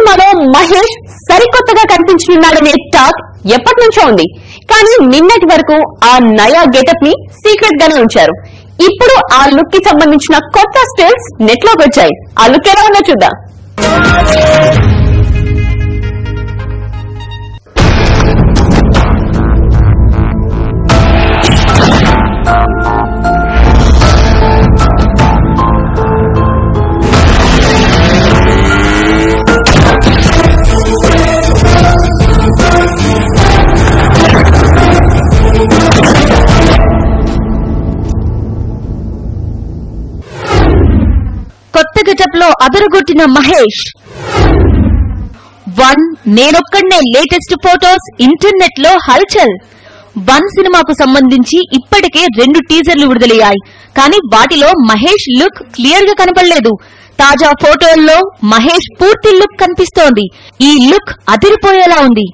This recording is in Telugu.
సినిమాలో మహేష్ సరికొత్తగా కనిపించనున్నాడనే టాక్ ఎప్పటి నుంచో ఉంది. కానీ నిన్నటి వరకు ఆ నయా గెటప్ ని సీక్రెట్ గానే ఉంచారు. ఇప్పుడు ఆ లుక్ కి సంబంధించిన కొత్త స్టిల్స్ నెట్ లోకి వచ్చాయి. ఆ లుక్ ఎలా ఉందో చూద్దాం. కొత్త గెటప్ లో అదరగొట్టిన Mahesh. One Nenokkadine latest photos internet లో హల్చల్. వన్ సినిమాకు సంబంధించి ఇప్పటికే 2 టీజర్లు విడుదలయ్యాయి. కానీ వాటిలో మహేష్ లుక్ క్లియర్ గా కనపడలేదు. తాజా ఫోటోల్లో మహేష్ పూర్తి లుక్ కనిపిస్తోంది. ఈ లుక్ అదిరిపోయేలా ఉంది.